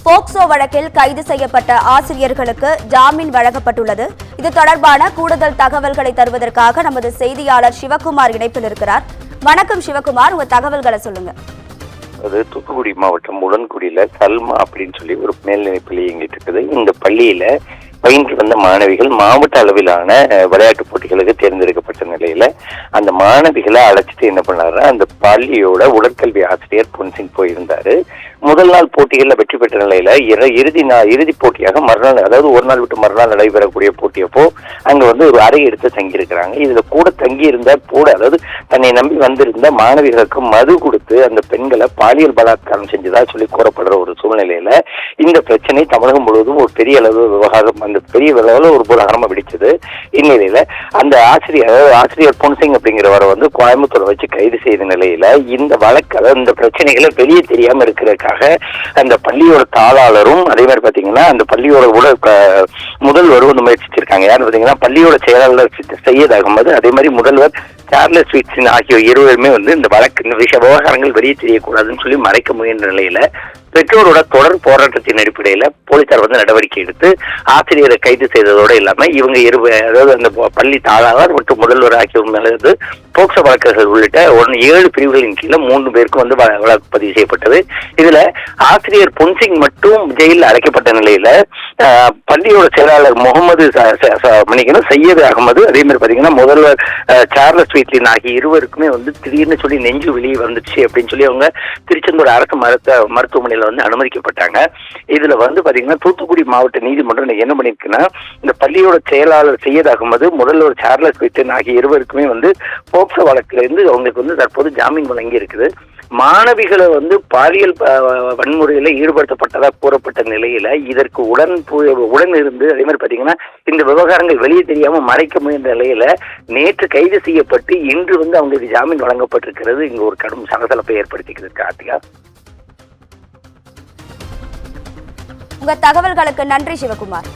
POCSO வழக்கில் கைது செய்யப்பட்ட ஆசிரியர்களுக்கு ஜாமீன் வழங்கப்பட்டுள்ளது. இது தொடர்பான கூடுதல் தகவல்களை தருவதற்காக நமது செய்தியாளர் சிவகுமார் இணைப்பில் இருக்கிறார். வணக்கம் சிவகுமார், உங்க தகவல்களை சொல்லுங்க. அது தூத்துக்குடி மாவட்டம் உடன்குடியில சல்மா அப்படின்னு சொல்லி ஒரு மேல்நிலை பள்ளி இயங்கிட்டு இருக்குது. இந்த பள்ளியில பயின்று வந்த மாணவிகள் மாவட்ட அளவிலான விளையாட்டு போட்டிகளுக்கு தேர்ந்தெடுக்கப்பட்ட நிலையில அந்த மாணவிகளை அழைச்சிட்டு என்ன பண்ணாரு, அந்த பள்ளியோட உடற்கல்வி ஆசிரியர் பொன்சிங் போயிருந்தாரு. முதல் நாள் போட்டிகள்ல வெற்றி பெற்ற நிலையில இறுதி போட்டியாக மறுநாள், அதாவது ஒரு நாள் விட்டு மறுநாள் நடைபெறக்கூடிய போட்டியப்போ அங்க ஒரு அறை எடுத்து தங்கி இருக்கிறாங்க. இதுல கூட தங்கி இருந்த அதாவது தன்னை நம்பி வந்திருந்த மாணவிகளுக்கு மது கொடுத்து அந்த பெண்களை பாலியல் பலாத்காரம் செஞ்சதா சொல்லி கூறப்படுற ஒரு சூழ்நிலையில இந்த பிரச்சனை தமிழகம் முழுவதும் ஒரு பெரிய அளவு விவகாரம், அந்த பெரிய அளவுல ஒரு புலகரமா வெடிச்சது. இந்நிலையில அந்த ஆசிரியர் பொன்சிங் அப்படிங்கிறவரை கோயம்புத்தூர் வச்சு கைது செய்த நிலையில இந்த வழக்கு, இந்த பிரச்சனைகளை வெளியே தெரியாம இருக்கிறதுக்காக அந்த பள்ளியோட தாளாளரும் அதே மாதிரி பாத்தீங்கன்னா அந்த பள்ளியோட முதல்வர் முயற்சிச்சிருக்காங்க. யாரு பாத்தீங்கன்னா பள்ளியோட செயலாளர் சையத் அகமது, அதே மாதிரி முதல்வர் சார்லஸ் ஸ்வீட்ஸன் ஆகிய இருவருமே இந்த வழக்கு, இந்த விவகாரங்கள் வெளியே தெரியக்கூடாதுன்னு சொல்லி மறைக்க முயன்ற நிலையில பெற்றோரோட தொடர் போராட்டத்தின் அடிப்படையில போலீசார் நடவடிக்கை எடுத்து ஆசிரியரை கைது செய்ததோடு இல்லாம இவங்க அதாவது அந்த பள்ளி தாளாளர் மற்றும் முதல்வர் ஆகியோர் மேல போக்சோ வழக்குகள் உள்ளிட்ட 7 பிரிவுகளின் கீழே 3 பேருக்கும் வழக்கு பதிவு செய்யப்பட்டது. இதுல ஆசிரியர் பொன்சிங் மட்டும் ஜெயிலில் அடைக்கப்பட்ட நிலையில பள்ளியோட செயலாளர் முகமது சையத் அகமது, அதே மாதிரி பாத்தீங்கன்னா முதல்வர் சார்லஸ் ஸ்வீட்லின் ஆகிய இருவருக்குமே திடீர்னு சொல்லி நெஞ்சு வெளியே வந்துச்சு அப்படின்னு சொல்லி அவங்க திருச்செந்தூர் அரசு மருத்துவமனையில அனுமதிக்கப்பட்டாங்க. இதுல பாத்தீங்கன்னா தூத்துக்குடி மாவட்ட நீதிமன்றம் என்ன பண்ணிருக்குன்னா, இந்த பள்ளியோட செயலாளர் சையத் அகமது, முதல்வர் சார்லஸ் ஸ்வீட்லின் ஆகிய இருவருக்குமே போக்சோ வழக்குல இருந்து அவங்களுக்கு தற்போது ஜாமீன் வழங்கி இருக்குது. மாணவிகளை பாலியல் வன்முறையில ஈடுபடுத்தப்பட்டதா கூறப்பட்ட நிலையில இதற்கு உடன் இருந்து அதே மாதிரி பாத்தீங்கன்னா இந்த விவகாரங்கள் வெளியே தெரியாம மறைக்க முயன்ற நிலையில நேற்று கைது செய்யப்பட்டு இன்று அவங்களுக்கு ஜாமீன் வழங்கப்பட்டிருக்கிறது. இங்க ஒரு கடும் சலசலப்பை ஏற்படுத்திக்கிறது. கார்த்திகா, உங்க தகவல்களுக்கு நன்றி சிவகுமார்.